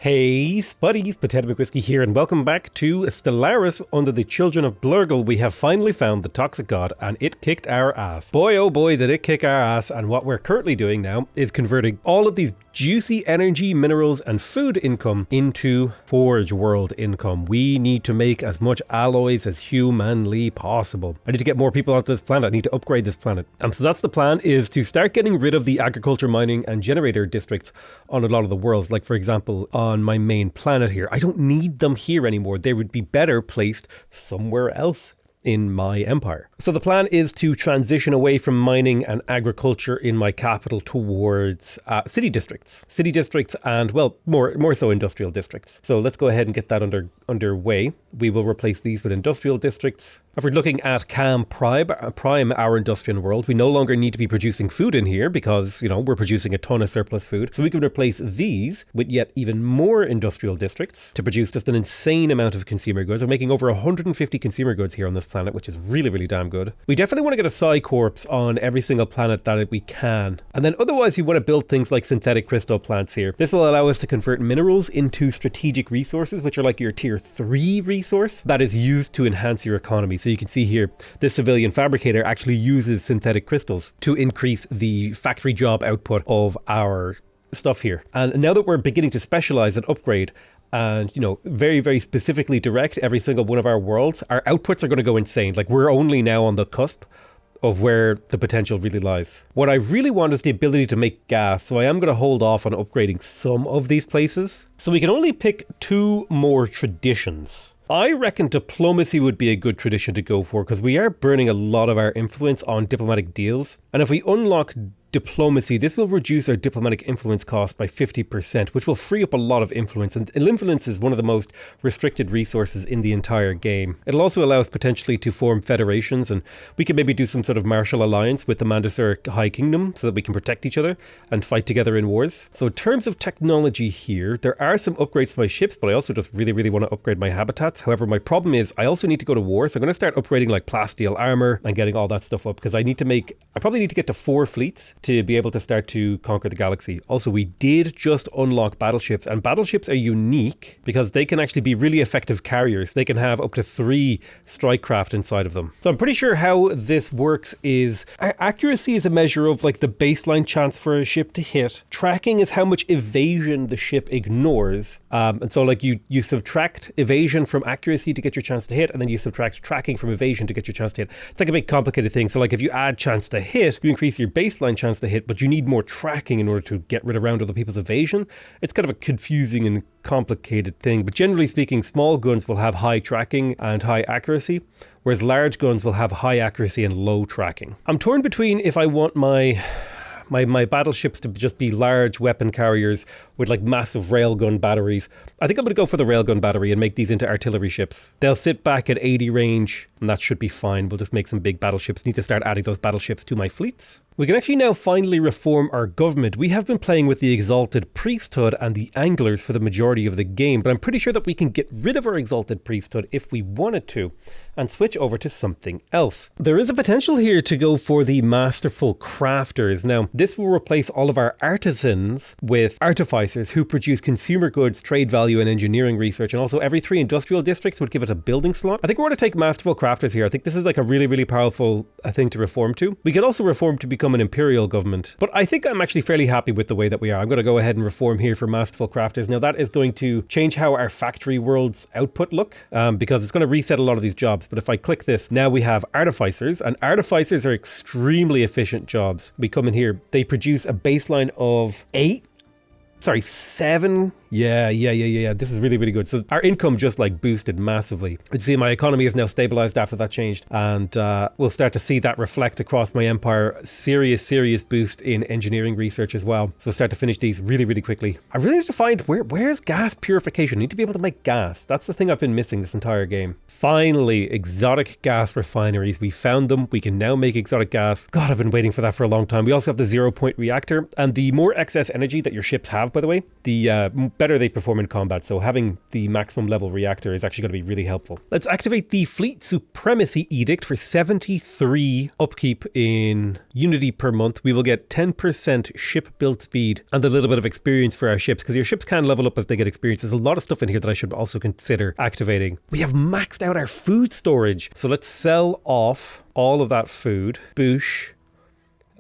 Hey Spuddies, PotatoMcWhiskey here, and welcome back to Stellaris. Under the Children of Blurgle, we have finally found the Toxic God, and it kicked our ass. Boy oh boy did it kick our ass, and what we're currently doing now is converting all of these juicy energy, minerals, and food income into Forge World income. We need to make as much alloys as humanly possible. I need to get more people onto this planet. I need to upgrade this planet. And so that's the plan, is to start getting rid of the agriculture, mining, and generator districts on a lot of the worlds. Like, for example, on my main planet here. I don't need them here anymore. They would be better placed somewhere else in my empire. So the plan is to transition away from mining and agriculture in my capital towards city districts and, well, more so industrial districts. So let's go ahead and get that underway. We will replace these with industrial districts. If we're looking at Cam Prime, our industrial world, we no longer need to be producing food in here because, you know, we're producing a ton of surplus food. So we can replace these with yet even more industrial districts to produce just an insane amount of consumer goods. We're making over 150 consumer goods here on this planet, which is really, really damn good. We definitely want to get a Psi Corps on every single planet that we can. And then otherwise, we want to build things like synthetic crystal plants here. This will allow us to convert minerals into strategic resources, which are like your tier 3 resource that is used to enhance your economy. So you can see here, this civilian fabricator actually uses synthetic crystals to increase the factory job output of our stuff here. And now that we're beginning to specialize and upgrade and, you know, very, very specifically direct every single one of our worlds, our outputs are going to go insane. Like, we're only now on the cusp of where the potential really lies. What I really want is the ability to make gas, so I am going to hold off on upgrading some of these places. So we can only pick 2 more traditions. I reckon diplomacy would be a good tradition to go for, because we are burning a lot of our influence on diplomatic deals. And if we unlock diplomacy, this will reduce our diplomatic influence cost by 50%, which will free up a lot of influence. And influence is one of the most restricted resources in the entire game. It'll also allow us potentially to form federations, and we can maybe do some sort of martial alliance with the Mandasur High Kingdom so that we can protect each other and fight together in wars. So in terms of technology here, there are some upgrades to my ships, but I also just really, really want to upgrade my habitats. However, my problem is I also need to go to war, so I'm going to start upgrading like plasteel armor and getting all that stuff up, because I probably need to get to 4 fleets to be able to start to conquer the galaxy. Also, we did just unlock battleships, and battleships are unique because they can actually be really effective carriers. They can have up to 3 strike craft inside of them. So I'm pretty sure how this works is accuracy is a measure of like the baseline chance for a ship to hit. Tracking is how much evasion the ship ignores. And so like you subtract evasion from accuracy to get your chance to hit, and then you subtract tracking from evasion to get your chance to hit. It's like a big complicated thing. So like if you add chance to hit, you increase your baseline chance to hit, but you need more tracking in order to get rid around other people's evasion. It's kind of a confusing and complicated thing, but generally speaking, small guns will have high tracking and high accuracy, whereas large guns will have high accuracy and low tracking. I'm torn between if I want my battleships to just be large weapon carriers with like massive railgun batteries. I think I'm going to go for the railgun battery and make these into artillery ships. They'll sit back at 80 range, and that should be fine. We'll just make some big battleships. Need to start adding those battleships to my fleets. We can actually now finally reform our government. We have been playing with the Exalted Priesthood and the Anglers for the majority of the game, but I'm pretty sure that we can get rid of our Exalted Priesthood if we wanted to and switch over to something else. There is a potential here to go for the Masterful Crafters. Now, this will replace all of our artisans with artificers who produce consumer goods, trade value, and engineering research, and also every 3 industrial districts would give it a building slot. I think we're going to take Masterful Crafters here. I think this is like a really, really powerful thing to reform to. We could also reform to become an imperial government, but I think I'm actually fairly happy with the way that we are. I'm going to go ahead and reform here for Masterful Crafters. Now that is going to change how our factory world's output look, because it's going to reset a lot of these jobs. But if I click this, now we have artificers, and artificers are extremely efficient jobs. We come in here, they produce a baseline of 7. Yeah. This is really, really good. So our income just like boosted massively. You see, my economy is now stabilized after that changed, and we'll start to see that reflect across my empire. Serious boost in engineering research as well. So start to finish these really, really quickly. I really need to find where's gas purification. I need to be able to make gas. That's the thing I've been missing this entire game. Finally, exotic gas refineries. We found them. We can now make exotic gas. God, I've been waiting for that for a long time. We also have the 0-point reactor, and the more excess energy that your ships have, by the way, the better they perform in combat. So having the maximum level reactor is actually going to be really helpful. Let's activate the Fleet Supremacy Edict for 73 upkeep in Unity per month. We will get 10% ship build speed and a little bit of experience for our ships, because your ships can level up as they get experience. There's a lot of stuff in here that I should also consider activating. We have maxed out our food storage. So let's sell off all of that food. Boosh.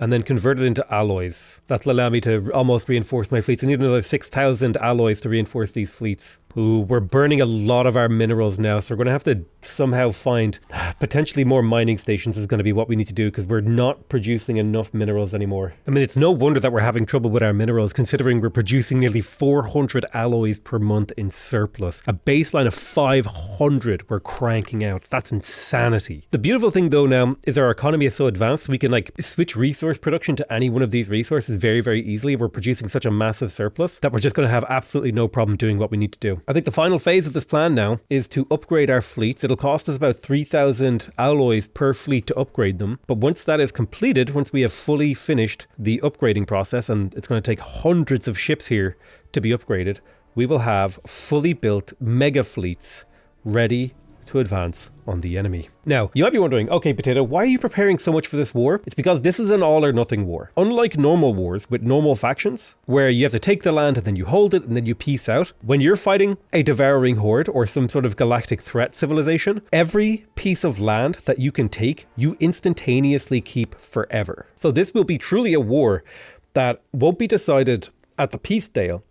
And then convert it into alloys. That'll allow me to almost reinforce my fleets. I need another 6,000 alloys to reinforce these fleets. Ooh, we're burning a lot of our minerals now, so we're going to have to somehow find potentially more mining stations is going to be what we need to do, because we're not producing enough minerals anymore. I mean, it's no wonder that we're having trouble with our minerals, considering we're producing nearly 400 alloys per month in surplus. A baseline of 500 we're cranking out. That's insanity. The beautiful thing though now is our economy is so advanced, we can like switch resource production to any one of these resources very, very easily. We're producing such a massive surplus that we're just going to have absolutely no problem doing what we need to do. I think the final phase of this plan now is to upgrade our fleets. It'll cost us about 3,000 alloys per fleet to upgrade them. But once that is completed, once we have fully finished the upgrading process, and it's going to take hundreds of ships here to be upgraded, we will have fully built mega fleets ready to advance on the enemy. Now, you might be wondering, okay, Potato, why are you preparing so much for this war? It's because this is an all or nothing war. Unlike normal wars with normal factions, where you have to take the land and then you hold it and then you peace out, when you're fighting a devouring horde or some sort of galactic threat civilization, every piece of land that you can take, you instantaneously keep forever. So this will be truly a war that won't be decided at the peace deal.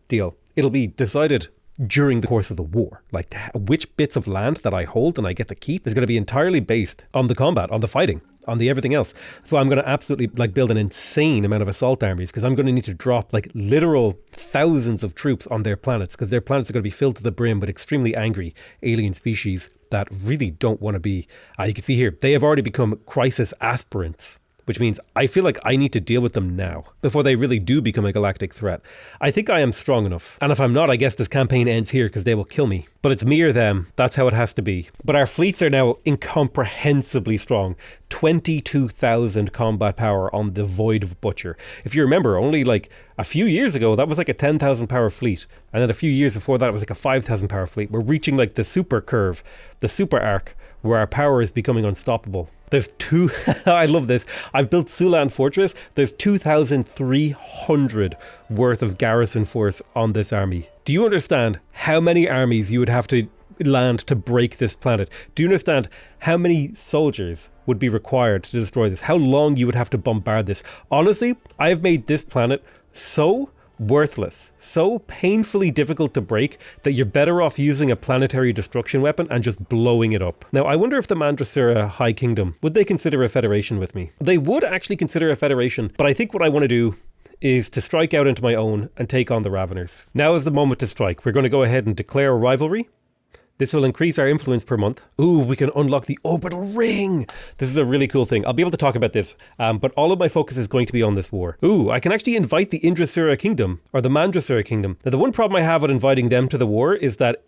It'll be decided during the course of the war. Like which bits of land that I hold and I get to keep is going to be entirely based on the combat, on the fighting, on the everything else. So I'm going to absolutely like build an insane amount of assault armies, because I'm going to need to drop like literal thousands of troops on their planets, because their planets are going to be filled to the brim with extremely angry alien species that really don't want to be. You can see here, they have already become crisis aspirants, which means I feel like I need to deal with them now before they really do become a galactic threat. I think I am strong enough. And if I'm not, I guess this campaign ends here because they will kill me. But it's me or them. That's how it has to be. But our fleets are now incomprehensibly strong. 22,000 combat power on the Void Butcher. If you remember, only like a few years ago, that was like a 10,000 power fleet. And then a few years before that, it was like a 5,000 power fleet. We're reaching like the super curve, the super arc, where our power is becoming unstoppable. There's I love this. I've built Sulan Fortress. There's 2,300 worth of garrison force on this army. Do you understand how many armies you would have to land to break this planet? Do you understand how many soldiers would be required to destroy this? How long you would have to bombard this? Honestly, I have made this planet so worthless, so painfully difficult to break, that you're better off using a planetary destruction weapon and just blowing it up. Now, I wonder if the Mandrasura High Kingdom, would they consider a federation with me? They would actually consider a federation, but I think what I want to do is to strike out into my own and take on the Raveners. Now is the moment to strike. We're going to go ahead and declare a rivalry. This will increase our influence per month. Ooh, we can unlock the orbital ring. This is a really cool thing. I'll be able to talk about this, but all of my focus is going to be on this war. Ooh, I can actually invite the Indrasura Kingdom, or the Mandrasura Kingdom. Now, the one problem I have with inviting them to the war is that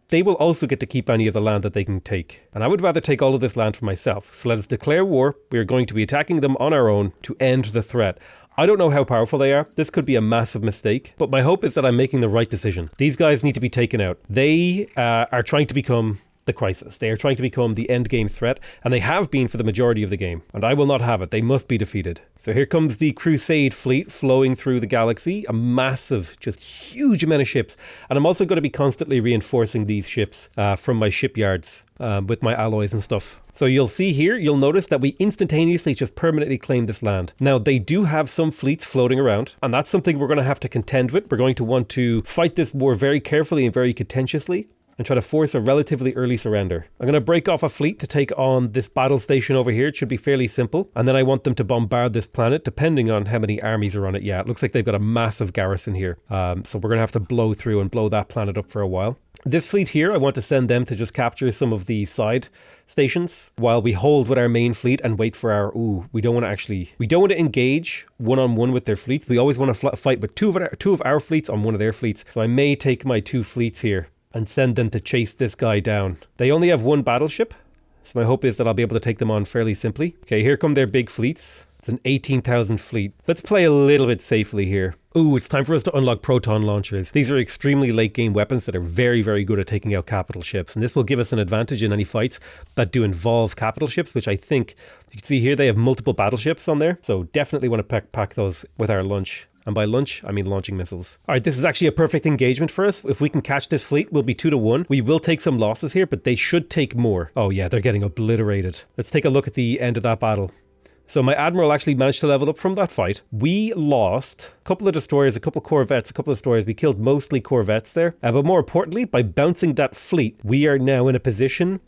they will also get to keep any of the land that they can take. And I would rather take all of this land for myself. So let us declare war. We are going to be attacking them on our own to end the threat. I don't know how powerful they are. This could be a massive mistake, but my hope is that I'm making the right decision. These guys need to be taken out. They are trying to become the crisis. They are trying to become the end game threat, and they have been for the majority of the game. And I will not have it. They must be defeated. So here comes the Crusade fleet flowing through the galaxy. A massive, just huge amount of ships. And I'm also going to be constantly reinforcing these ships from my shipyards with my alloys and stuff. So you'll see here, you'll notice that we instantaneously just permanently claim this land. Now, they do have some fleets floating around, and that's something we're going to have to contend with. We're going to want to fight this war very carefully and very contentiously, and try to force a relatively early surrender. I'm going to break off a fleet to take on this battle station over here. It should be fairly simple. And then I want them to bombard this planet, depending on how many armies are on it. Yeah, it looks like they've got a massive garrison here. So we're going to have to blow through and blow that planet up for a while. This fleet here, I want to send them to just capture some of the side stations while we hold with our main fleet and wait for our... we don't want to engage one-on-one with their fleets. We always want to fight with two of our fleets on one of their fleets. So I may take my two fleets here and send them to chase this guy down. They only have one battleship, so my hope is that I'll be able to take them on fairly simply. Okay, here come their big fleets. It's an 18,000 fleet. Let's play a little bit safely here. Ooh, it's time for us to unlock proton launchers. These are extremely late game weapons that are very, very good at taking out capital ships. And this will give us an advantage in any fights that do involve capital ships, which I think, you can see here, they have multiple battleships on there. So definitely want to pack those with our lunch. And by lunch, I mean launching missiles. All right, this is actually a perfect engagement for us. If we can catch this fleet, we'll be 2-1. We will take some losses here, but they should take more. Oh yeah, they're getting obliterated. Let's take a look at the end of that battle. So my admiral actually managed to level up from that fight. We lost a couple of destroyers, a couple of corvettes, a couple of destroyers. We killed mostly corvettes there. But more importantly, by bouncing that fleet, we are now in a position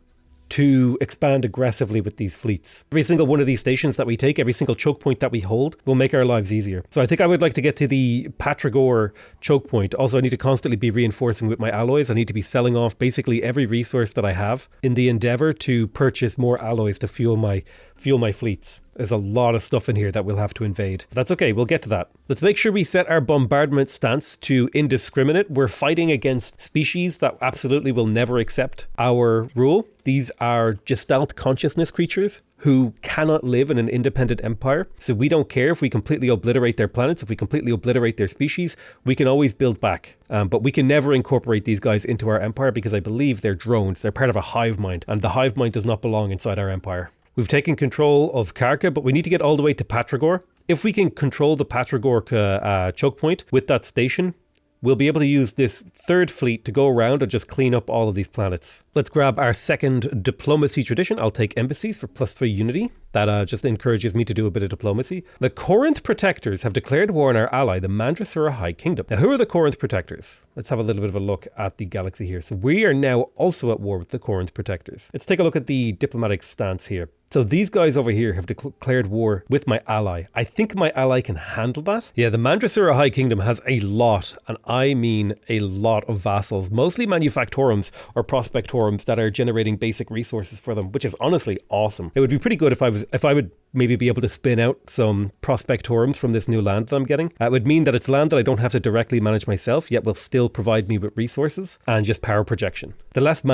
to expand aggressively with these fleets. Every single one of these stations that we take, every single choke point that we hold, will make our lives easier. So I think I would like to get to the Patrigor choke point. Also, I need to constantly be reinforcing with my alloys. I need to be selling off basically every resource that I have in the endeavor to purchase more alloys to fuel my fleets. There's a lot of stuff in here that we'll have to invade. But that's okay, we'll get to that. Let's make sure we set our bombardment stance to indiscriminate. We're fighting against species that absolutely will never accept our rule. These are Gestalt consciousness creatures who cannot live in an independent empire. So we don't care if we completely obliterate their planets, if we completely obliterate their species, we can always build back. But we can never incorporate these guys into our empire because I believe they're drones. They're part of a hive mind, and the hive mind does not belong inside our empire. We've taken control of Karka, but we need to get all the way to Patrigor. If we can control the Patrigor choke point with that station, we'll be able to use this third fleet to go around and just clean up all of these planets. Let's grab our second diplomacy tradition. I'll take embassies for +3 unity. That just encourages me to do a bit of diplomacy. The Corinth Protectors have declared war on our ally, the Mandrasura High Kingdom. Now, who are the Corinth Protectors? Let's have a little bit of a look at the galaxy here. So we are now also at war with the Corinth Protectors. Let's take a look at the diplomatic stance here. So these guys over here have declared war with my ally. I think my ally can handle that. Yeah, the Mandrasura High Kingdom has a lot, and I mean a lot of vassals, mostly manufactorums or prospectorums that are generating basic resources for them, which is honestly awesome. It would be pretty good if I would maybe be able to spin out some prospectorums from this new land that I'm getting. It would mean that it's land that I don't have to directly manage myself, yet will still provide me with resources and just power projection. The less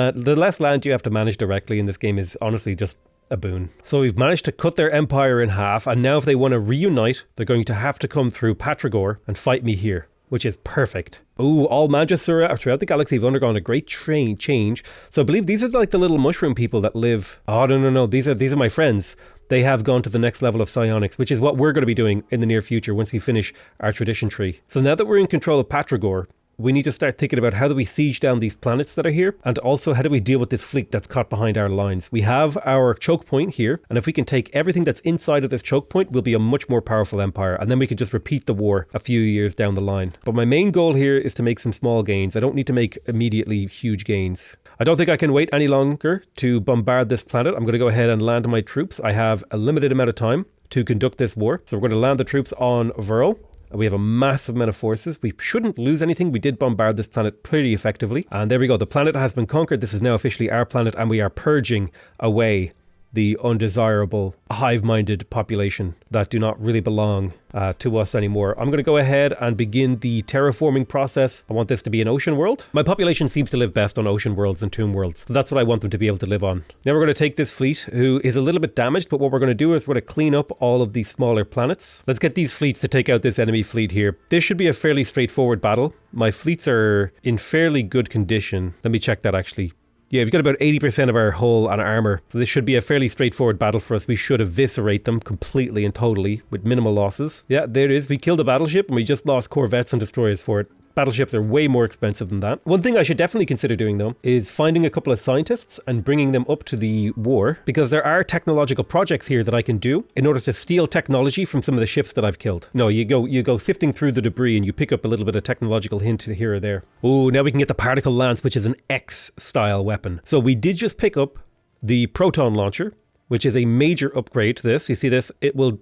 land you have to manage directly in this game is honestly just a boon. So we've managed to cut their empire in half, and now if they want to reunite, they're going to have to come through Patrigor and fight me here, which is perfect. Ooh, all Mandrasura throughout the galaxy have undergone a great change. So I believe these are like the little mushroom people that live... Oh, no. These are my friends. They have gone to the next level of psionics, which is what we're going to be doing in the near future once we finish our tradition tree. So now that we're in control of Patrigor, we need to start thinking about how do we siege down these planets that are here, and also how do we deal with this fleet that's caught behind our lines. We have our choke point here, and if we can take everything that's inside of this choke point, we'll be a much more powerful empire, and then we can just repeat the war a few years down the line. But my main goal here is to make some small gains. I don't need to make immediately huge gains. I don't think I can wait any longer to bombard this planet. I'm going to go ahead and land my troops. I have a limited amount of time to conduct this war, so we're going to land the troops on Virl. We have a massive amount of forces. We shouldn't lose anything. We did bombard this planet pretty effectively. And there we go. The planet has been conquered. This is now officially our planet, and we are purging away the undesirable hive-minded population that do not really belong to us anymore. I'm going to go ahead and begin the terraforming process. I want this to be an ocean world. My population seems to live best on ocean worlds and tomb worlds. So that's what I want them to be able to live on. Now we're going to take this fleet, who is a little bit damaged, but what we're going to do is we're going to clean up all of these smaller planets. Let's get these fleets to take out this enemy fleet here. This should be a fairly straightforward battle. My fleets are in fairly good condition. Let me check that actually. Yeah, we've got about 80% of our hull and armor, so this should be a fairly straightforward battle for us. We should eviscerate them completely and totally with minimal losses. Yeah, there it is. We killed a battleship and we just lost corvettes and destroyers for it. Battleships are way more expensive than that. One thing I should definitely consider doing though is finding a couple of scientists and bringing them up to the war, because there are technological projects here that I can do in order to steal technology from some of the ships that I've killed. No, you go sifting through the debris and you pick up a little bit of technological hint here or there. Oh, now we can get the particle lance, which is an X style weapon. So we did just pick up the proton launcher, which is a major upgrade to this. You see this,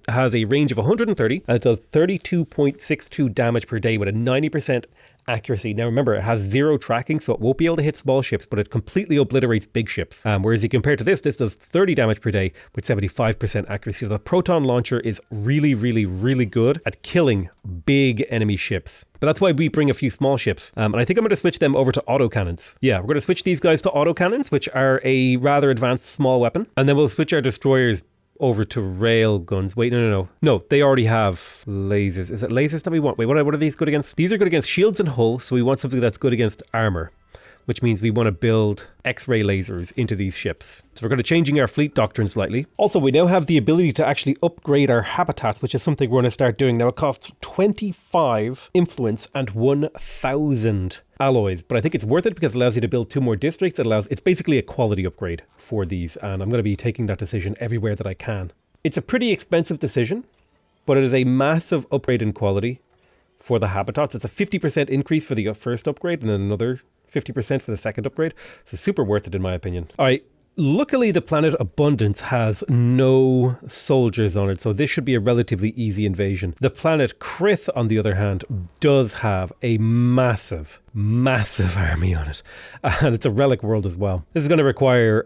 has a range of 130 and it does 32.62 damage per day with a 90% accuracy. Now remember, it has 0 tracking, so it won't be able to hit small ships, but it completely obliterates big ships. Whereas you compare to this does 30 damage per day with 75% accuracy. So the proton launcher is really, really, really good at killing big enemy ships. But that's why we bring a few small ships. And I think I'm going to switch them over to autocannons. Yeah, we're going to switch these guys to autocannons, which are a rather advanced small weapon. And then we'll switch our destroyers over to rail guns. Wait, no. No, they already have lasers. Is it lasers that we want? Wait, what are these good against? These are good against shields and hull, so we want something that's good against armor, which means we want to build X-ray lasers into these ships. So we're going to changing our fleet doctrine slightly. Also, we now have the ability to actually upgrade our habitats, which is something we're going to start doing. Now, it costs 25 influence and 1,000 alloys, but I think it's worth it because it allows you to build 2 more districts. It's basically a quality upgrade for these, and I'm going to be taking that decision everywhere that I can. It's a pretty expensive decision, but it is a massive upgrade in quality for the habitats. It's a 50% increase for the first upgrade and then another 50% for the second upgrade. So super worth it in my opinion. All right. Luckily, the planet Abundance has no soldiers on it, so this should be a relatively easy invasion. The planet Krith, on the other hand, does have a massive army on it. And it's a relic world as well. This is going to require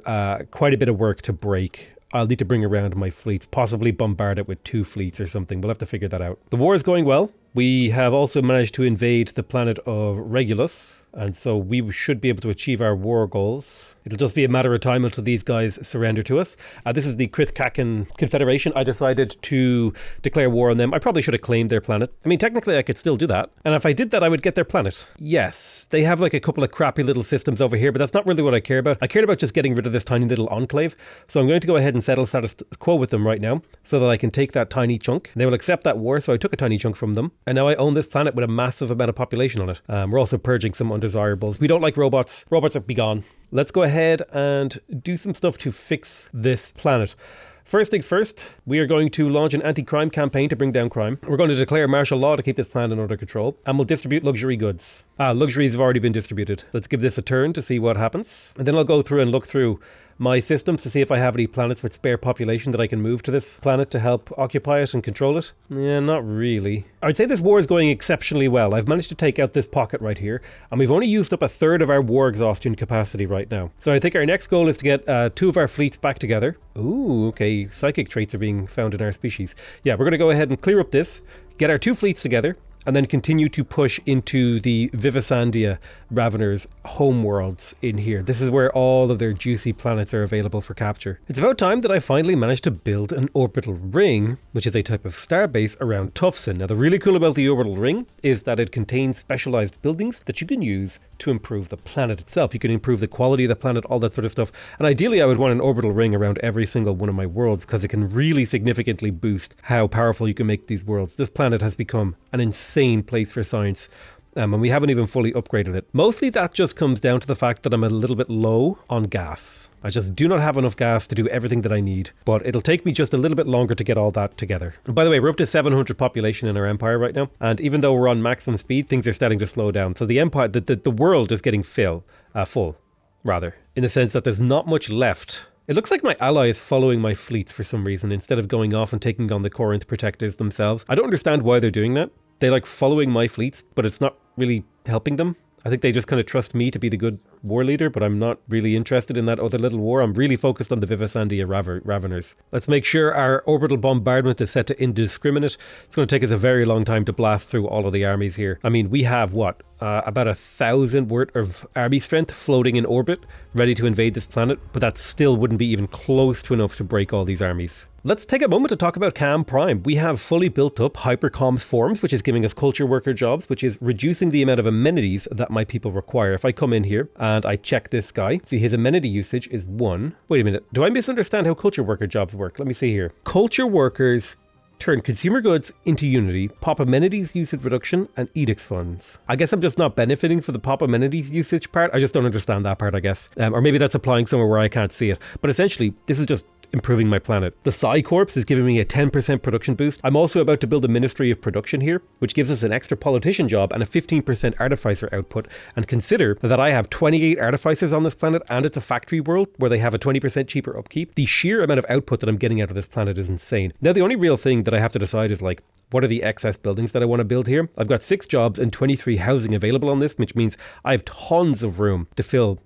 quite a bit of work to break. I'll need to bring around my fleets, possibly bombard it with 2 fleets or something. We'll have to figure that out. The war is going well. We have also managed to invade the planet of Regulus, and so we should be able to achieve our war goals. It'll just be a matter of time until these guys surrender to us. This is the Krithkakan Confederation. I decided to declare war on them. I probably should have claimed their planet. I mean, technically I could still do that. And if I did that, I would get their planet. Yes, they have like a couple of crappy little systems over here, but that's not really what I care about. I cared about just getting rid of this tiny little enclave. So I'm going to go ahead and settle status quo with them right now so that I can take that tiny chunk. They will accept that war, so I took a tiny chunk from them. And now I own this planet with a massive amount of population on it. We're also purging some undesirables. We don't like robots. Robots are be gone. Let's go ahead and do some stuff to fix this planet. First things first, we are going to launch an anti-crime campaign to bring down crime. We're going to declare martial law to keep this planet under control, and we'll distribute luxury goods. Luxuries have already been distributed. Let's give this a turn to see what happens. And then I'll go through and look through my systems to see if I have any planets with spare population that I can move to this planet to help occupy it and control it. Yeah, not really. I'd say this war is going exceptionally well. I've managed to take out this pocket right here, and we've only used up 1/3 of our war exhaustion capacity right now. So I think our next goal is to get 2 of our fleets back together. Ooh, okay, psychic traits are being found in our species. Yeah, we're going to go ahead and clear up this, get our 2 fleets together, and then continue to push into the Vivisandia Raveners' homeworlds in here. This is where all of their juicy planets are available for capture. It's about time that I finally managed to build an orbital ring, which is a type of starbase around Tufson. Now, the really cool about the orbital ring is that it contains specialized buildings that you can use to improve the planet itself. You can improve the quality of the planet, all that sort of stuff. And ideally, I would want an orbital ring around every single one of my worlds because it can really significantly boost how powerful you can make these worlds. This planet has become an insane place for science. And we haven't even fully upgraded it. Mostly that just comes down to the fact that I'm a little bit low on gas. I just do not have enough gas to do everything that I need, but it'll take me just a little bit longer to get all that together. And by the way, we're up to 700 population in our empire right now, and even though we're on maximum speed, things are starting to slow down. So the empire, the world is getting full, rather, in the sense that there's not much left. It looks like my ally is following my fleets for some reason instead of going off and taking on the Corinth protectors themselves. I don't understand why they're doing that. They like following my fleets, but it's not really helping them. I think they just kind of trust me to be the good war leader, but I'm not really interested in that other little war. I'm really focused on the Vivisandia Raveners. Let's make sure our orbital bombardment is set to indiscriminate. It's going to take us a very long time to blast through all of the armies here. I mean, we have what? About 1,000 worth of army strength floating in orbit, ready to invade this planet, but that still wouldn't be even close to enough to break all these armies. Let's take a moment to talk about Cam Prime. We have fully built up hypercomms forms, which is giving us culture worker jobs, which is reducing the amount of amenities that my people require. If I come in here and I check this guy, see his amenity usage is 1. Wait a minute, do I misunderstand how culture worker jobs work? Let me see here. Culture workers turn consumer goods into Unity, pop amenities usage reduction, and edicts funds. I guess I'm just not benefiting for the pop amenities usage part. I just don't understand that part, I guess. Or maybe that's applying somewhere where I can't see it. But essentially, this is just improving my planet. The Psi Corps is giving me a 10% production boost. I'm also about to build a Ministry of Production here, which gives us an extra politician job and a 15% artificer output. And consider that I have 28 artificers on this planet, and it's a factory world where they have a 20% cheaper upkeep. The sheer amount of output that I'm getting out of this planet is insane. Now, the only real thing that I have to decide is like, what are the excess buildings that I want to build here? I've got 6 jobs and 23 housing available on this, which means I have tons of room to fill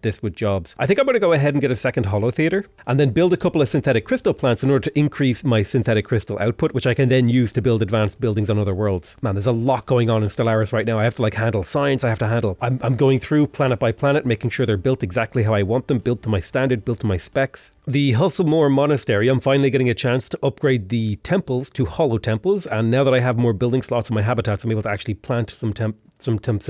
this with jobs. I think I'm going to go ahead and get a second holo theater and then build a couple of synthetic crystal plants in order to increase my synthetic crystal output, which I can then use to build advanced buildings on other worlds. Man, there's a lot going on in Stellaris right now. I have to like handle science. I have to handle, I'm going through planet by planet, making sure they're built exactly how I want them, built to my standard, built to my specs. The Hustlemore Monastery, I'm finally getting a chance to upgrade the temples to hollow temples, and now that I have more building slots in my habitats, I'm able to actually plant some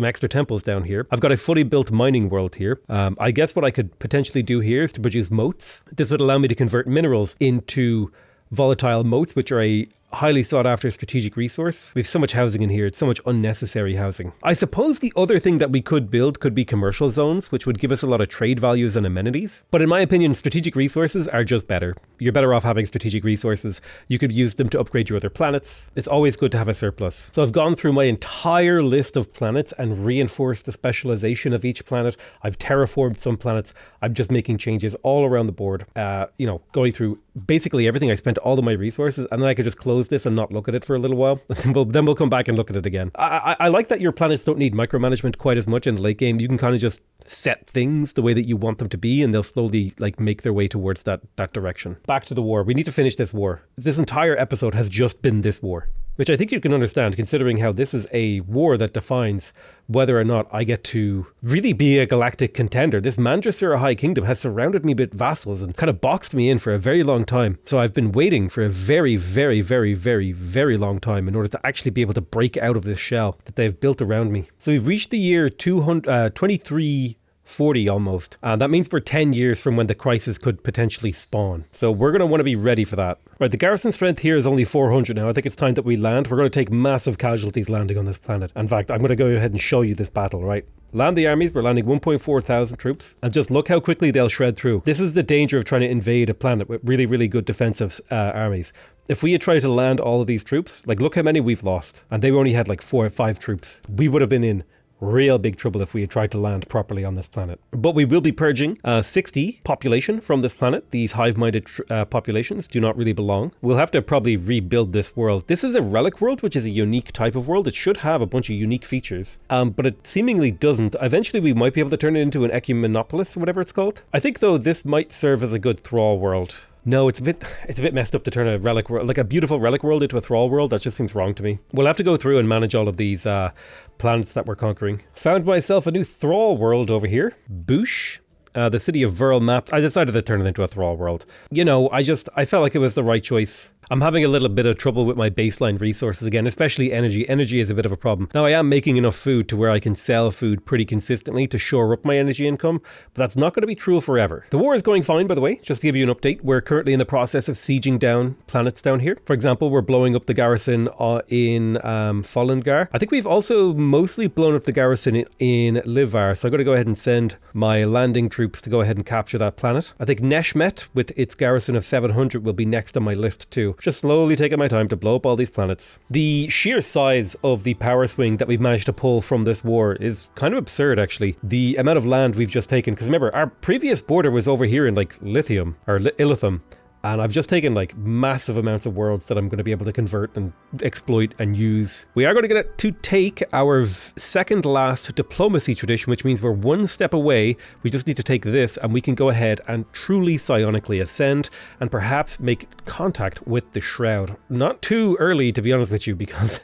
extra temples down here. I've got a fully built mining world here. I guess what I could potentially do here is to produce moats. This would allow me to convert minerals into volatile moats, which are a highly sought after strategic resource. We have so much housing in here. It's so much unnecessary housing. I suppose the other thing that we could build could be commercial zones, which would give us a lot of trade values and amenities. But in my opinion, strategic resources are just better. You're better off having strategic resources. You could use them to upgrade your other planets. It's always good to have a surplus. So I've gone through my entire list of planets and reinforced the specialization of each planet. I've terraformed some planets. I'm just making changes all around the board. Going through basically everything. I spent all of my resources, and then I could just close this and not look at it for a little while. Then we'll come back and look at it again. I like that your planets don't need micromanagement quite as much in the late game. You can kind of just set things the way that you want them to be, and they'll slowly make their way towards that direction. Back to the war. We need to finish this war. This entire episode has just been this war, which I think you can understand considering how this is a war that defines whether or not I get to really be a galactic contender. This Mandrasura High Kingdom has surrounded me with vassals and kind of boxed me in for a very long time. So I've been waiting for a very, very, very, very, very long time in order to actually be able to break out of this shell that they've built around me. So we've reached the year 2340 almost. That means we're 10 years from when the crisis could potentially spawn. So we're going to want to be ready for that. Right, the garrison strength here is only 400 now. I think it's time that we land. We're going to take massive casualties landing on this planet. In fact, I'm going to go ahead and show you this battle, right? Land the armies. We're landing 1.4 thousand troops. And just look how quickly they'll shred through. This is the danger of trying to invade a planet with really, really good defensive armies. If we had tried to land all of these troops, look how many we've lost. And they only had 4 or 5 troops. We would have been in real big trouble if we had tried to land properly on this planet. But we will be purging 60 population from this planet. These hive-minded populations do not really belong. We'll have to probably rebuild this world. This is a relic world, which is a unique type of world. It should have a bunch of unique features, but it seemingly doesn't. Eventually, we might be able to turn it into an ecumenopolis, or whatever it's called. I think, though, this might serve as a good thrall world. No, it's a bit messed up to turn a relic world, like a beautiful relic world, into a thrall world. That just seems wrong to me. We'll have to go through and manage all of these planets that we're conquering. Found myself a new thrall world over here. Boosh. The city of Verl map. I decided to turn it into a thrall world. I felt like it was the right choice. I'm having a little bit of trouble with my baseline resources again, especially energy. Energy is a bit of a problem. Now, I am making enough food to where I can sell food pretty consistently to shore up my energy income, but that's not going to be true forever. The war is going fine, by the way. Just to give you an update, we're currently in the process of sieging down planets down here. For example, we're blowing up the garrison in Follengar. I think we've also mostly blown up the garrison in Livar, so I've got to go ahead and send my landing troops to go ahead and capture that planet. I think Neshmet, with its garrison of 700, will be next on my list too. Just slowly taking my time to blow up all these planets. The sheer size of the power swing that we've managed to pull from this war is kind of absurd, actually. The amount of land we've just taken, because remember, our previous border was over here in Lithium, or Illithum. And I've just taken massive amounts of worlds that I'm going to be able to convert and exploit and use. We are going to get to take our second last diplomacy tradition, which means we're one step away. We just need to take this and we can go ahead and truly psionically ascend and perhaps make contact with the Shroud. Not too early, to be honest with you, because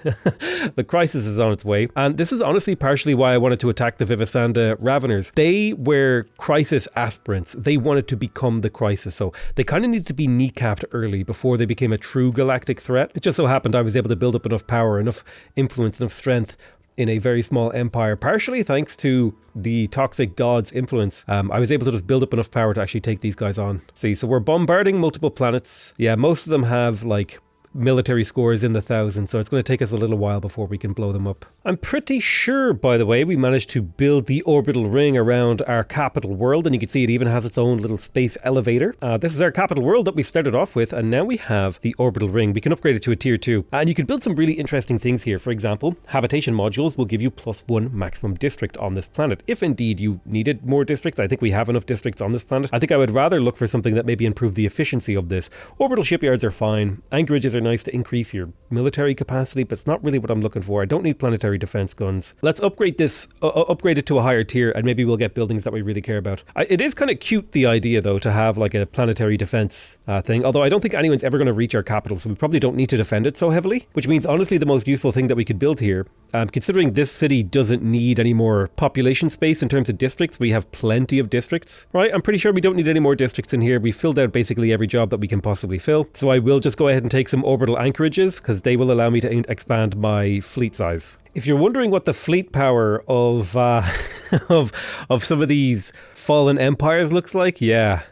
the crisis is on its way. And this is honestly partially why I wanted to attack the Vivisanda Raveners. They were crisis aspirants. They wanted to become the crisis. So they kind of needed to be kneecapped early before they became a true galactic threat. It just so happened I was able to build up enough power, enough influence, enough strength in a very small empire, partially thanks to the toxic god's influence. I was able to just build up enough power to actually take these guys on. See, so we're bombarding multiple planets. Yeah, most of them have military scores in the thousands, so it's going to take us a little while before we can blow them up. I'm pretty sure, by the way, we managed to build the orbital ring around our capital world, and you can see it even has its own little space elevator. This is our capital world that we started off with, and now we have the orbital ring. We can upgrade it to a tier 2, and you can build some really interesting things here. For example, habitation modules will give you +1 maximum district on this planet. If indeed you needed more districts, I think we have enough districts on this planet. I think I would rather look for something that maybe improve the efficiency of this. Orbital shipyards are fine. Anchorages are nice to increase your military capacity, but it's not really what I'm looking for. I don't need planetary defense guns. Let's upgrade this, upgrade it to a higher tier, and maybe we'll get buildings that we really care about. It is kind of cute, the idea, though, to have like a planetary defense thing, although I don't think anyone's ever going to reach our capital, so we probably don't need to defend it so heavily, which means, honestly, the most useful thing that we could build here, considering this city doesn't need any more population space in terms of districts, we have plenty of districts, right? I'm pretty sure we don't need any more districts in here. We filled out basically every job that we can possibly fill, so I will just go ahead and take some orbital anchorages, because they will allow me to expand my fleet size. If you're wondering what the fleet power of of some of these fallen empires looks like, yeah,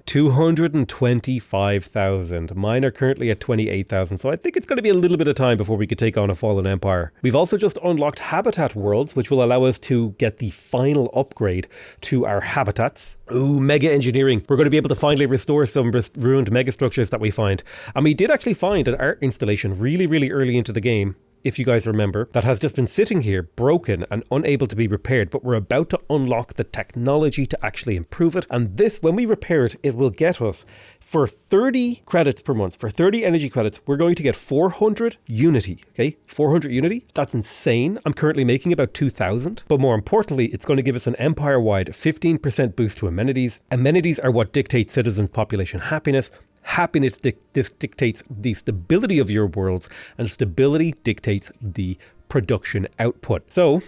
225,000. Mine are currently at 28,000, so I think it's going to be a little bit of time before we could take on a fallen empire. We've also just unlocked habitat worlds, which will allow us to get the final upgrade to our habitats. Ooh, mega engineering. We're going to be able to finally restore some ruined megastructures that we find. And we did actually find an art installation really, really early into the game, if you guys remember, that has just been sitting here broken and unable to be repaired, but we're about to unlock the technology to actually improve it. And this, when we repair it, it will get us, for 30 credits per month, for 30 energy credits, we're going to get 400 unity, okay? 400 unity, that's insane. I'm currently making about 2,000, but more importantly, it's going to give us an empire-wide 15% boost to amenities. Amenities are what dictate citizens' population happiness. Happiness dictates the stability of your worlds, and stability dictates the production output. So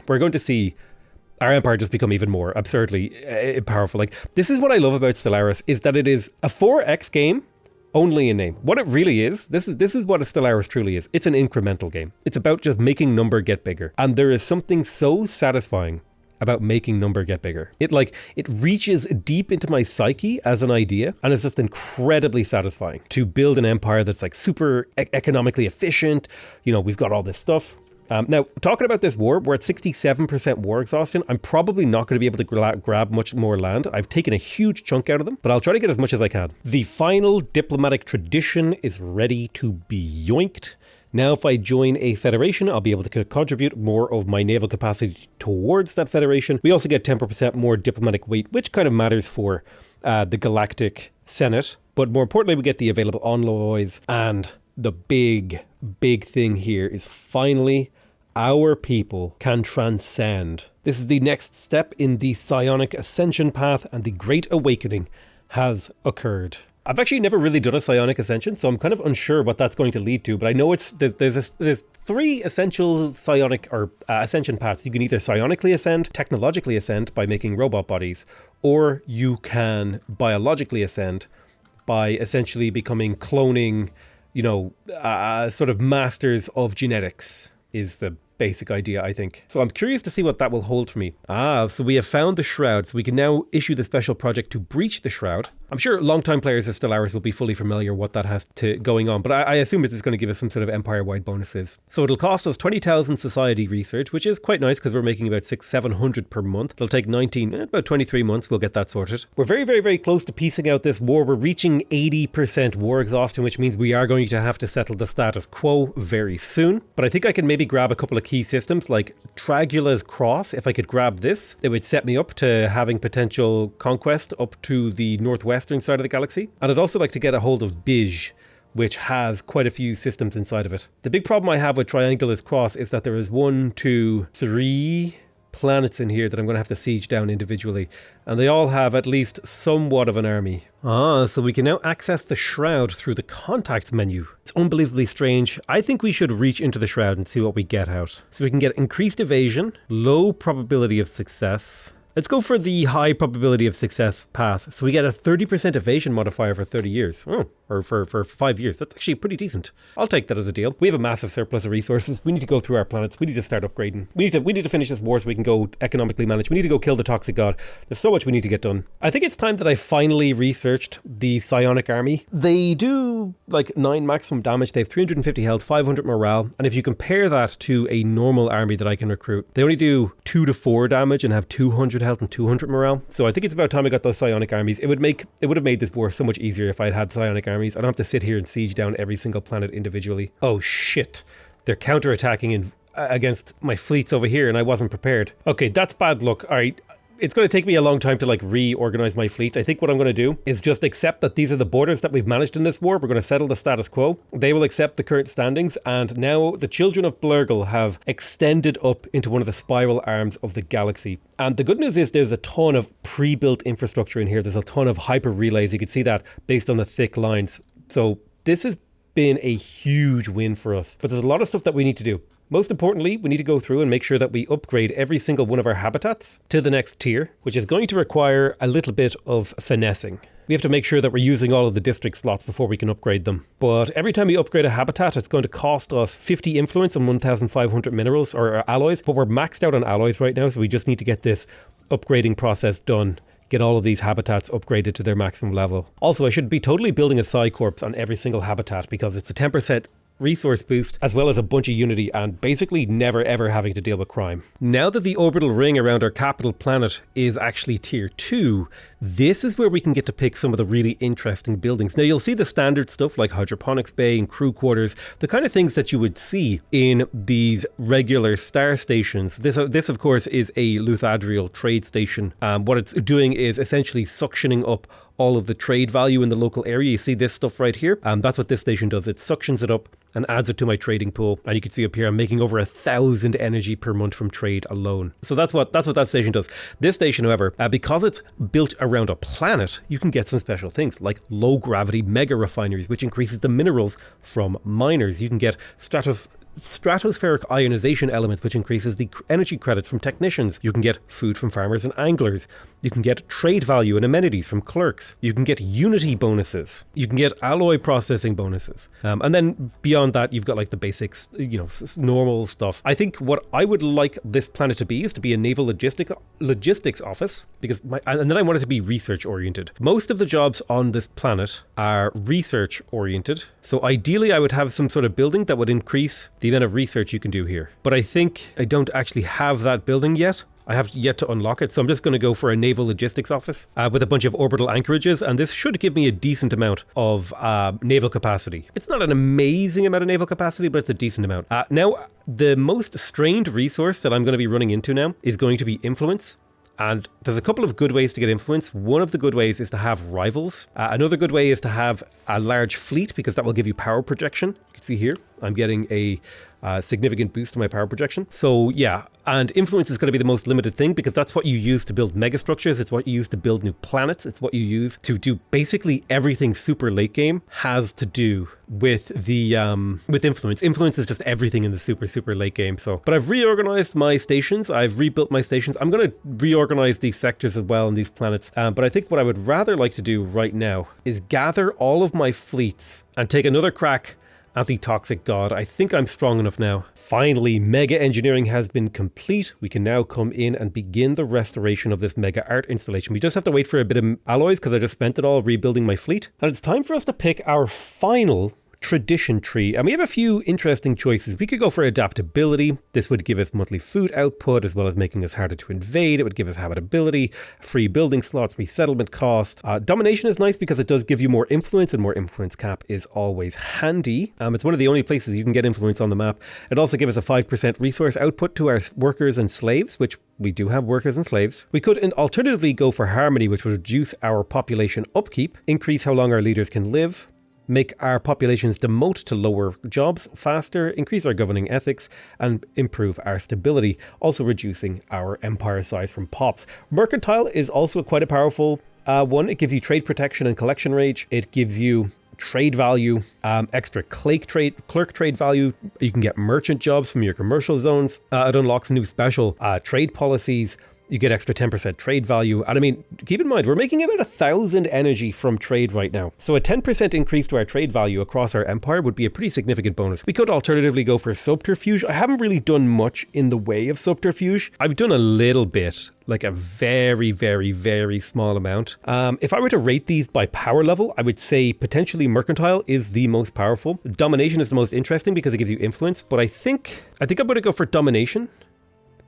we're going to see our empire just become even more absurdly powerful. Like, this is what I love about Stellaris, is that it is a 4X game only in name. What it really is, this is what a Stellaris truly is. It's an incremental game. It's about just making number get bigger. And there is something so satisfying about making number get bigger. It reaches deep into my psyche as an idea, and it's just incredibly satisfying to build an empire that's like super economically efficient. You know, we've got all this stuff. Now, talking about this war, we're at 67% war exhaustion. I'm probably not going to be able to grab much more land. I've taken a huge chunk out of them, but I'll try to get as much as I can. The final diplomatic tradition is ready to be yoinked. Now, if I join a federation, I'll be able to contribute more of my naval capacity towards that federation. We also get 10% more diplomatic weight, which kind of matters for the Galactic Senate. But more importantly, we get the available envoys. And the big thing here is finally our people can transcend. This is the next step in the Psionic ascension path, and the Great Awakening has occurred. I've actually never really done a Psionic ascension, so I'm kind of unsure what that's going to lead to, but I know there's 3 essential psionic or ascension paths. You can either psionically ascend, technologically ascend by making robot bodies, or you can biologically ascend by essentially becoming cloning, you know, sort of masters of genetics is the basic idea, I think. So I'm curious to see what that will hold for me. So we have found the shroud, so we can now issue the special project to breach the shroud. I'm sure long-time players of Stellaris will be fully familiar what that has to going on, but I assume it's going to give us some sort of empire-wide bonuses. So it'll cost us 20,000 society research, which is quite nice because we're making about 600-700 per month. It'll take about 23 months. We'll get that sorted. We're very, very, very close to piecing out this war. We're reaching 80% war exhaustion, which means we are going to have to settle the status quo very soon. But I think I can maybe grab a couple of key systems like Tragula's Cross. If I could grab this, it would set me up to having potential conquest up to the northwestern side of the galaxy. And I'd also like to get a hold of Bij, which has quite a few systems inside of it. The big problem I have with Triangula's Cross is that there is 1, 2, 3 planets in here that I'm going to have to siege down individually, and they all have at least somewhat of an army. So we can now access the shroud through the contacts menu. It's unbelievably strange. I think we should reach into the shroud and see what we get out. So we can get increased evasion, low probability of success. Let's go for the high probability of success path. So we get a 30% evasion modifier for 30 years. Or for 5 years. That's actually pretty decent. I'll take that as a deal. We have a massive surplus of resources. We need to go through our planets. We need to start upgrading. We need to finish this war so we can go economically manage. We need to go kill the toxic god. There's so much we need to get done. I think it's time that I finally researched the Psionic army. They do like 9 maximum damage. They have 350 health, 500 morale. And if you compare that to a normal army that I can recruit, they only do 2 to 4 damage and have 200 health and 200 morale. So I think it's about time I got those Psionic armies. It would have made this war so much easier if I had Psionic armies. I don't have to sit here and siege down every single planet individually. Oh shit. They're counterattacking against my fleets over here and I wasn't prepared. Okay, that's bad luck. Alright, it's going to take me a long time to like reorganize my fleet. I think what I'm going to do is just accept that these are the borders that we've managed in this war. We're going to settle the status quo. They will accept the current standings. And now the children of Blurgle have extended up into one of the spiral arms of the galaxy. And the good news is there's a ton of pre-built infrastructure in here. There's a ton of hyper relays. You can see that based on the thick lines. So this has been a huge win for us. But there's a lot of stuff that we need to do. Most importantly, we need to go through and make sure that we upgrade every single one of our habitats to the next tier, which is going to require a little bit of finessing. We have to make sure that we're using all of the district slots before we can upgrade them. But every time we upgrade a habitat, it's going to cost us 50 influence and 1,500 minerals or alloys. But we're maxed out on alloys right now, so we just need to get this upgrading process done. Get all of these habitats upgraded to their maximum level. Also, I should be totally building a Psi Corps on every single habitat because it's a 10% resource boost as well as a bunch of unity and basically never ever having to deal with crime. Now that the orbital ring around our capital planet is actually tier 2, this is where we can get to pick some of the really interesting buildings. Now you'll see the standard stuff like hydroponics bay and crew quarters, the kind of things that you would see in these regular star stations. This of course is a Luthadriel trade station. What it's doing is essentially suctioning up all of the trade value in the local area. You see this stuff right here. That's what this station does. It suctions it up and adds it to my trading pool. And you can see up here, I'm making over 1,000 energy per month from trade alone. So that's what that station does. This station, however, because it's built around a planet, you can get some special things like low gravity mega refineries, which increases the minerals from miners. You can get stratospheric ionization elements, which increases the energy credits from technicians. You can get food from farmers and anglers. You can get trade value and amenities from clerks. You can get unity bonuses. You can get alloy processing bonuses. And then beyond that, you've got like the basics, normal stuff. I think what I would like this planet to be is to be a naval logistics office, because and then I want it to be research oriented. Most of the jobs on this planet are research oriented. So ideally, I would have some sort of building that would increase the amount of research you can do here. But I think I don't actually have that building yet. I have yet to unlock it, so I'm just going to go for a naval logistics office with a bunch of orbital anchorages, and this should give me a decent amount of naval capacity. It's not an amazing amount of naval capacity, but it's a decent amount. Now, the most strained resource that I'm going to be running into now is going to be influence. And there's a couple of good ways to get influence. One of the good ways is to have rivals. Another good way is to have a large fleet, because that will give you power projection. You can see here, I'm getting a significant boost to my power projection. So yeah, and influence is going to be the most limited thing, because that's what you use to build megastructures. It's what you use to build new planets. It's what you use to do basically everything super late game has to do with the with influence. Influence is just everything in the super late game. So, but I've reorganized my stations. I've rebuilt my stations. I'm going to reorganize these sectors as well and these planets. But I think what I would rather like to do right now is gather all of my fleets and take another crack at the toxic god. I think I'm strong enough now. Finally, mega engineering has been complete. We can now come in and begin the restoration of this mega art installation. We just have to wait for a bit of alloys because I just spent it all rebuilding my fleet. And it's time for us to pick our final tradition tree, and we have a few interesting choices. We could go for adaptability. This would give us monthly food output as well as making us harder to invade. It would give us habitability, free building slots, resettlement cost. Domination is nice because it does give you more influence, and more influence cap is always handy. It's one of the only places you can get influence on the map. It also gives us a 5% resource output to our workers and slaves, which we do have workers and slaves. We could alternatively go for harmony, which would reduce our population upkeep, increase how long our leaders can live, make our populations demote to lower jobs faster, increase our governing ethics, and improve our stability, also reducing our empire size from pops. Mercantile is also quite a powerful one. It gives you trade protection and collection rage. It gives you trade value, extra clerk trade value. You can get merchant jobs from your commercial zones. It unlocks new special trade policies. You get extra 10% trade value. And I mean, keep in mind, we're making about 1,000 energy from trade right now. So a 10% increase to our trade value across our empire would be a pretty significant bonus. We could alternatively go for subterfuge. I haven't really done much in the way of subterfuge. I've done a little bit, like a very, very, very small amount. If I were to rate these by power level, I would say potentially mercantile is the most powerful. Domination is the most interesting because it gives you influence. But I think I'm going to go for domination,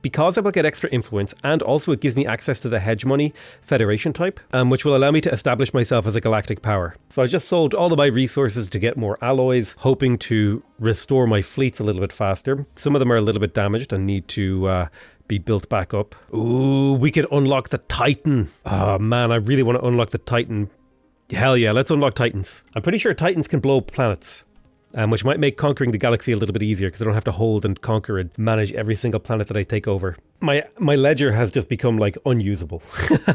because I will get extra influence, and also it gives me access to the hegemony federation type, which will allow me to establish myself as a galactic power. So I just sold all of my resources to get more alloys, hoping to restore my fleets a little bit faster. Some of them are a little bit damaged and need to be built back up. Ooh, we could unlock the Titan. Oh man, I really want to unlock the Titan. Hell yeah, let's unlock Titans. I'm pretty sure Titans can blow up planets. Which might make conquering the galaxy a little bit easier because I don't have to hold and conquer and manage every single planet that I take over. My ledger has just become like unusable.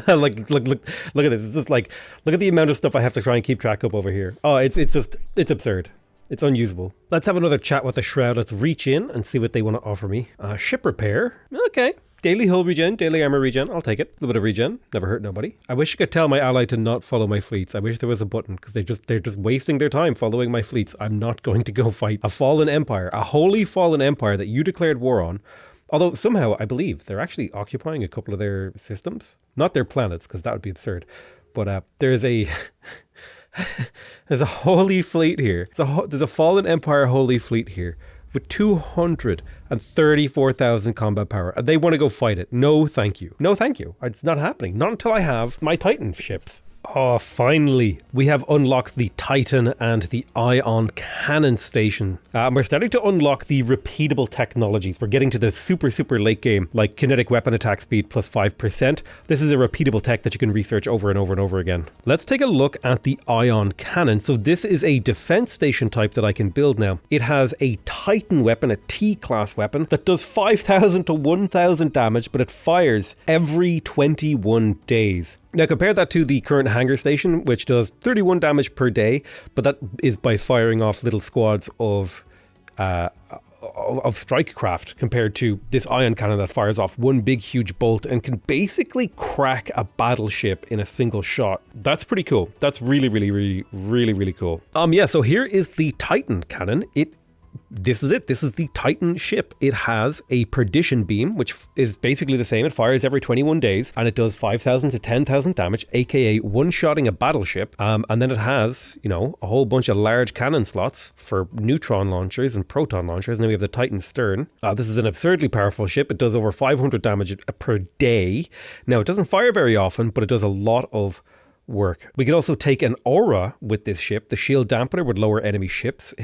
Like look at this. It's just like, look at the amount of stuff I have to try and keep track of over here. Oh, it's absurd. It's unusable. Let's have another chat with the Shroud. Let's reach in and see what they want to offer me. Ship repair. Okay. Daily hull regen, daily armor regen, I'll take it. A little bit of regen, never hurt nobody. I wish I could tell my ally to not follow my fleets. I wish there was a button, because they're just wasting their time following my fleets. I'm not going to go fight a fallen empire, a wholly fallen empire that you declared war on. Although somehow, I believe, they're actually occupying a couple of their systems. Not their planets, because that would be absurd. But there's a... there's a holy fleet here. There's a fallen empire holy fleet here. With 234,000 combat power. And they want to go fight it. No, thank you. No, thank you. It's not happening. Not until I have my Titan ships. Oh, finally. We have unlocked the Titan and the ion cannon station. We're starting to unlock the repeatable technologies. We're getting to the super late game, like kinetic weapon attack speed plus 5%. This is a repeatable tech that you can research over and over and over again. Let's take a look at the ion cannon. So this is a defense station type that I can build now. It has a Titan weapon, a T-class weapon, that does 5,000 to 1,000 damage, but it fires every 21 days. Now compare that to the current hangar station, which does 31 damage per day, but that is by firing off little squads of strike craft, compared to this ion cannon that fires off one big huge bolt and can basically crack a battleship in a single shot. That's pretty cool. That's really cool. Yeah, so here is the Titan cannon. This is it. This is the Titan ship. It has a perdition beam, which is basically the same. It fires every 21 days, and it does 5,000 to 10,000 damage, aka one-shotting a battleship. And then it has, you know, a whole bunch of large cannon slots for neutron launchers and proton launchers. And then we have the Titan stern. This is an absurdly powerful ship. It does over 500 damage per day. Now, it doesn't fire very often, but it does a lot of work. We can also take an aura with this ship. The shield dampener would lower enemy ships.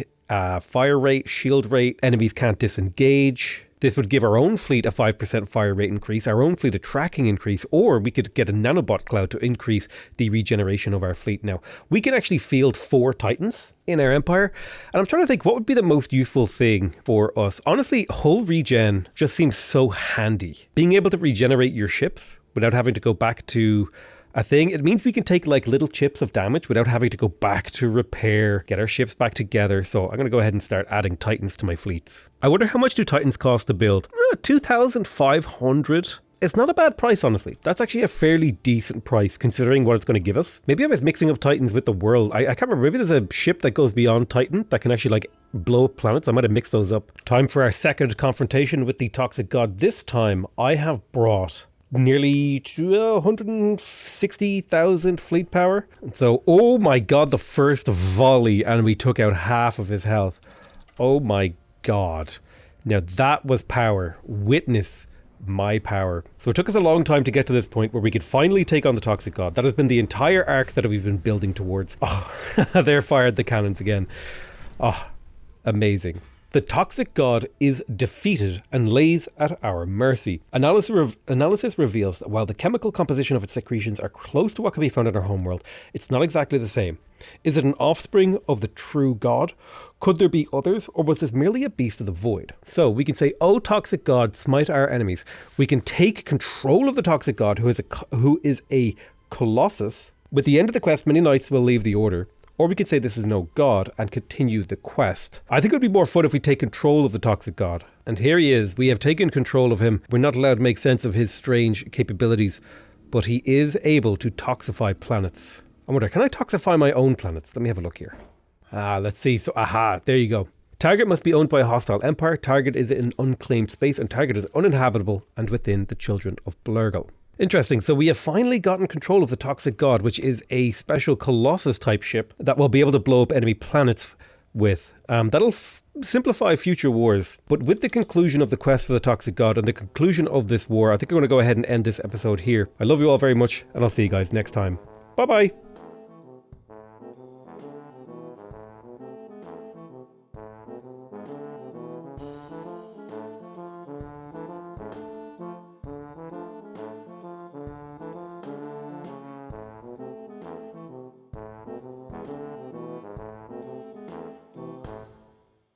Fire rate, shield rate, enemies can't disengage. This would give our own fleet a 5% fire rate increase, our own fleet a tracking increase, or we could get a nanobot cloud to increase the regeneration of our fleet. Now, we can actually field 4 Titans in our empire, and I'm trying to think what would be the most useful thing for us. Honestly, hull regen just seems so handy. Being able to regenerate your ships without having to go back to a thing. It means we can take like little chips of damage without having to go back to repair, get our ships back together. So I'm going to go ahead and start adding Titans to my fleets. I wonder how much do Titans cost to build? 2,500. It's not a bad price, honestly. That's actually a fairly decent price considering what it's going to give us. Maybe I was mixing up Titans with the world. I can't remember. Maybe there's a ship that goes beyond Titan that can actually like blow up planets. I might have mixed those up. Time for our second confrontation with the Toxic God. This time I have brought nearly 160,000 fleet power. And so, oh my god, the first volley, and we took out half of his health. Oh my god. Now that was power. Witness my power. So it took us a long time to get to this point where we could finally take on the Toxic God. That has been the entire arc that we've been building towards. Oh, there fired the cannons again. Oh, amazing. The Toxic God is defeated and lays at our mercy. Analysis reveals that while the chemical composition of its secretions are close to what can be found in our homeworld, it's not exactly the same. Is it an offspring of the true God? Could there be others, or was this merely a beast of the void? So we can say, "O Toxic God, smite our enemies." We can take control of the Toxic God, who is a colossus. With the end of the quest, many knights will leave the order. Or we could say this is no god and continue the quest. I think it would be more fun if we take control of the Toxic God. And here he is. We have taken control of him. We're not allowed to make sense of his strange capabilities, but he is able to toxify planets. I wonder, can I toxify my own planets? Let me have a look here. Let's see. So, there you go. Target must be owned by a hostile empire. Target is in unclaimed space, and target is uninhabitable and within the children of Blurgle. Interesting. So we have finally gotten control of the Toxic God, which is a special Colossus type ship that will be able to blow up enemy planets with. That'll simplify future wars. But with the conclusion of the quest for the Toxic God and the conclusion of this war, I think I'm going to go ahead and end this episode here. I love you all very much, and I'll see you guys next time. Bye-bye.